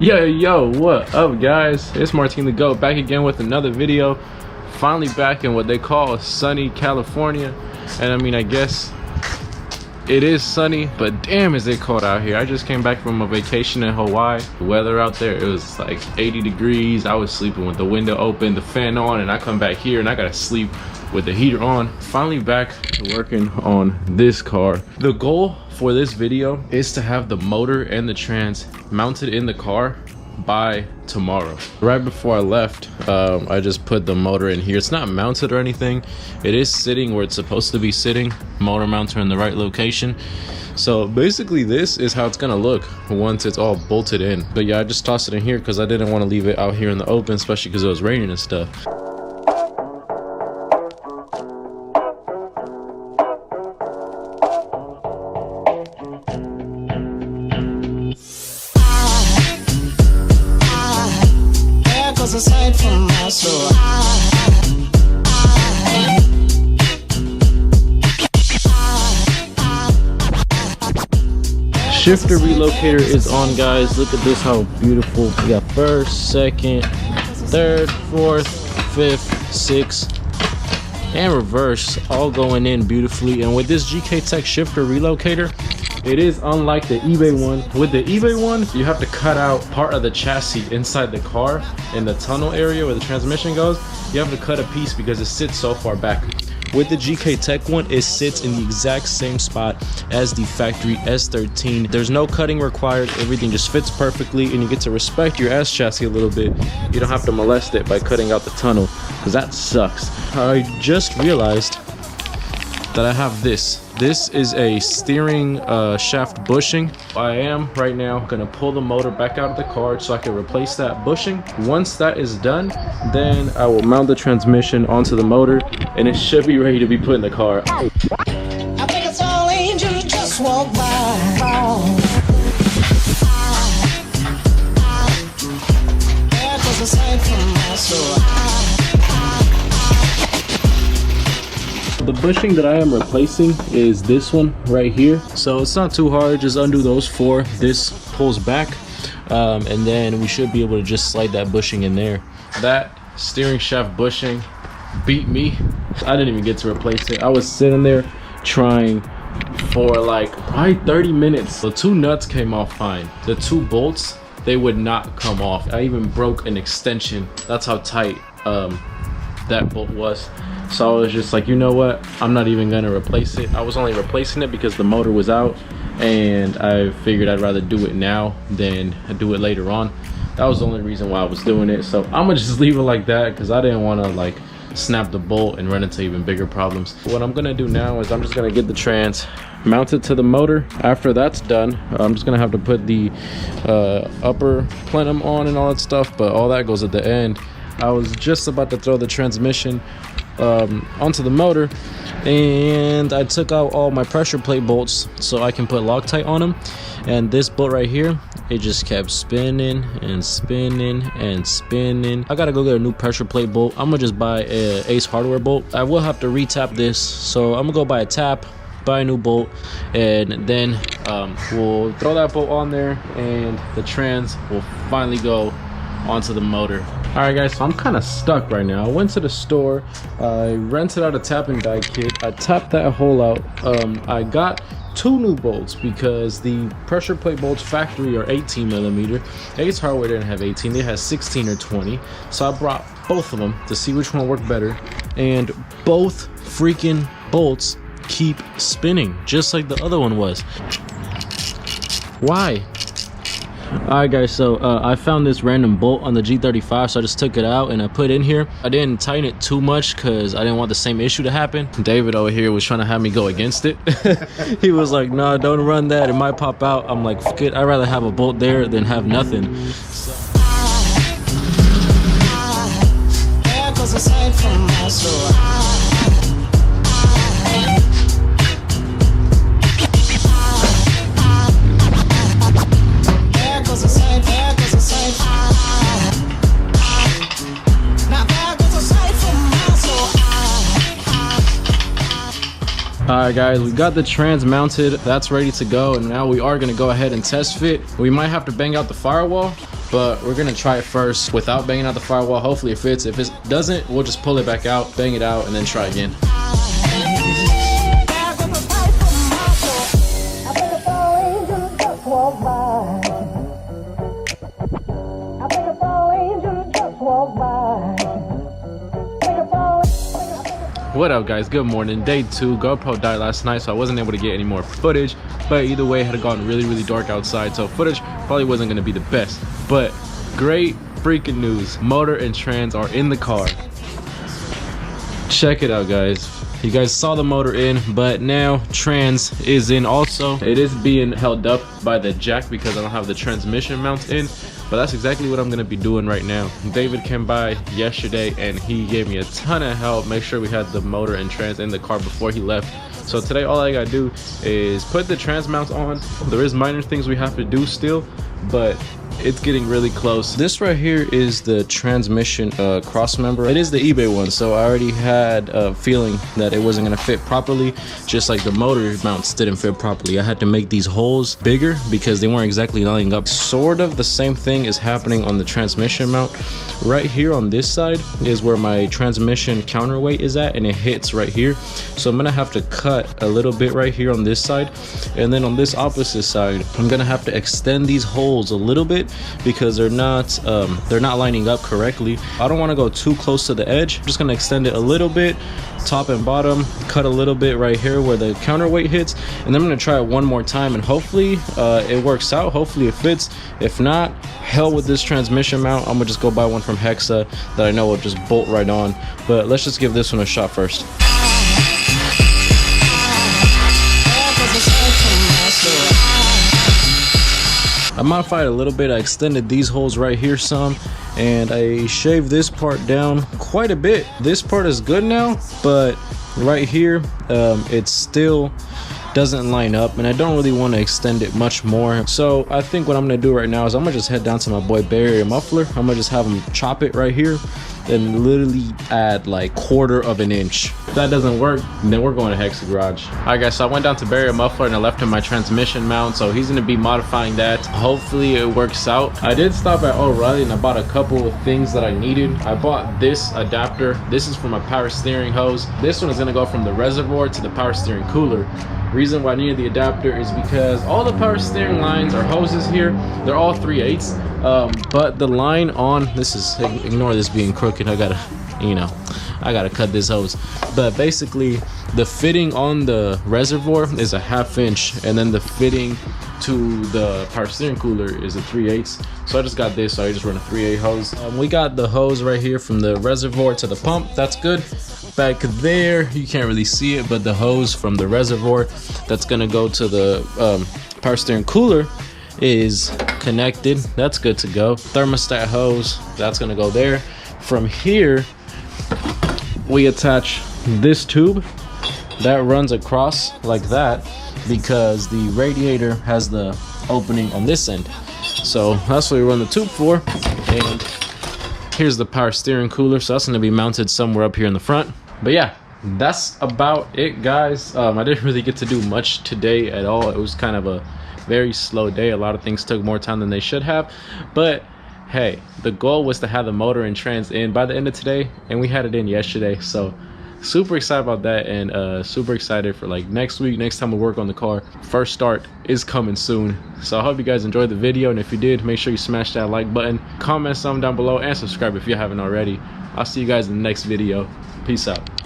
Yo, what up guys? It's Martin the Goat back again with another video. Finally back in what they call sunny California. And I mean, I guess it is sunny, but damn is it cold out here. I just came back from a vacation in Hawaii. The weather out there, it was like 80 degrees. I was sleeping with the window open, the fan on, and I come back here and I gotta sleep with the heater on. Finally back to working on this car. The goal for this video is to have the motor and the trans mounted in the car by tomorrow. Right before I left, I just put the motor in here. It's not mounted or anything. It is sitting where it's supposed to be sitting. Motor mounter in the right location. So basically this is how it's gonna look once it's all bolted in. But yeah, I just tossed it in here because I didn't want to leave it out here in the open, especially because it was raining and stuff. Aside from my soul, Shifter relocator is on, guys. Look at this, how beautiful. We got first, second, third, fourth, fifth, sixth, and reverse all going in beautifully. And with this GK Tech shifter relocator, it is unlike the eBay one. With the eBay one, you have to cut out part of the chassis inside the car in the tunnel area where the transmission goes. You have to cut a piece because it sits so far back. With the GK Tech one, it sits in the exact same spot as the factory S13. There's no cutting required. Everything just fits perfectly, and you get to respect your S chassis a little bit. You don't have to molest it by cutting out the tunnel, because that sucks. I just realized that I have this. This is a steering shaft bushing. I am right now gonna pull the motor back out of the car so I can replace that bushing. Once that is done, then I will mount the transmission onto the motor and it should be ready to be put in the car. I think it's all angels just walk by. There goes a sight from my soul. The bushing that I am replacing is this one right here. So it's not too hard, just undo those four. This pulls back and then we should be able to just slide that bushing in there. That steering shaft bushing beat me. I didn't even get to replace it. I was sitting there trying for like probably 30 minutes. The two nuts came off fine. The two bolts, they would not come off. I even broke an extension. That's how tight that bolt was. So I was just like, you know what, I'm not even gonna replace it. I was only replacing it because the motor was out and I figured I'd rather do it now than do it later on. That was the only reason why I was doing it. So I'm gonna just leave it like that because I didn't want to like snap the bolt and run into even bigger problems. What I'm gonna do now is I'm just gonna get the trans mounted to the motor. After that's done, I'm just gonna have to put the upper plenum on and all that stuff, but all that goes at the end. I was just about to throw the transmission onto the motor, and I took out all my pressure plate bolts so I can put Loctite on them. And this bolt right here, it just kept spinning and spinning and spinning. I gotta go get a new pressure plate bolt. I'm gonna just buy a Ace Hardware bolt. I will have to re-tap this, so I'm gonna go buy a tap, buy a new bolt, and then we'll throw that bolt on there and the trans will finally go onto the motor. All right guys, so I'm kind of stuck right now. I went to the store, I rented out a tap and die kit. I tapped that hole out. I got two new bolts because the pressure plate bolts factory are 18 millimeter. Ace Hardware didn't have 18, they had 16 or 20. So I brought both of them to see which one worked better, and both freaking bolts keep spinning just like the other one was. Why? Alright guys, so I found this random bolt on the G35, so I just took it out and I put it in here. I didn't tighten it too much because I didn't want the same issue to happen. David over here was trying to have me go against it. He was like, no, don't run that, it might pop out. I'm like, fuck it, I'd rather have a bolt there than have nothing. There goes a sight from my soul. Alright guys, we got the trans mounted, that's ready to go, and now we are going to go ahead and test fit. We might have to bang out the firewall, but we're gonna try it first without banging out the firewall. Hopefully it fits. If it doesn't, we'll just pull it back out, bang it out, and then try again. What up, guys? Good morning. Day 2. GoPro died last night, so I wasn't able to get any more footage, but either way it had gotten really dark outside, so footage probably wasn't going to be the best. But great freaking news, motor and trans are in the car. Check it out, guys. You guys saw the motor in, but now trans is in also. It is being held up by the jack because I don't have the transmission mount in, but that's exactly what I'm gonna be doing right now. David came by yesterday and he gave me a ton of help, make sure we had the motor and trans in the car before he left. So today all I gotta do is put the trans mount on. There is minor things we have to do still, but it's getting really close. This right here is the transmission cross member. It is the eBay one, so I already had a feeling that it wasn't gonna fit properly, just like the motor mounts didn't fit properly. I had to make these holes bigger because they weren't exactly lining up. Sort of the same thing is happening on the transmission mount. Right here on this side is where my transmission counterweight is at, and it hits right here. So I'm gonna have to cut a little bit right here on this side, and then on this opposite side I'm gonna have to extend these holes a little bit because they're not lining up correctly. I don't want to go too close to the edge. I'm just gonna extend it a little bit, top and bottom, cut a little bit right here where the counterweight hits, and then I'm gonna try it one more time, and hopefully it works out. Hopefully it fits. If not, hell with this transmission mount. I'm gonna just go buy one from Hexa that I know will just bolt right on. But let's just give this one a shot first. I modified a little bit. I extended these holes right here some, and I shaved this part down quite a bit. This part is good now, but right here it still doesn't line up, and I don't really want to extend it much more. So I think what I'm gonna do right now is I'm gonna just head down to my boy Barrier Muffler. I'm gonna just have him chop it right here and literally add like 1/4 of an inch. If that doesn't work, then we're going to Hexa Garage. Alright guys, so I went down to Barrier Muffler and I left him my transmission mount, so he's gonna be modifying that. Hopefully it works out. I did stop at O'Reilly and I bought a couple of things that I needed. I bought this adapter. This is for my power steering hose. This one is gonna go from the reservoir to the power steering cooler. Reason why I needed the adapter is because all the power steering lines or hoses here, they're all 3/8, but the line on this is, ignore this being crooked, I gotta cut this hose, but basically the fitting on the reservoir is a 1/2 inch, and then the fitting to the power steering cooler is a 3/8. So I just got this, so I just run a 3/8 hose. We got the hose right here from the reservoir to the pump. That's good. Back there you can't really see it, but the hose from the reservoir that's gonna go to the power steering cooler is connected. That's good to go. Thermostat hose, that's gonna go there. From here we attach this tube that runs across like that because the radiator has the opening on this end, so that's what we run the tube for. And here's the power steering cooler, so that's going to be mounted somewhere up here in the front. But yeah, that's about it, guys. I didn't really get to do much today at all. It was kind of a very slow day. A lot of things took more time than they should have, but hey, the goal was to have the motor and trans in by the end of today, and we had it in yesterday. So super excited about that, and super excited for like next week, next time we work on the car. First start is coming soon. So I hope you guys enjoyed the video, and if you did, make sure you smash that like button, comment something down below, and subscribe if you haven't already. I'll see you guys in the next video. Peace out.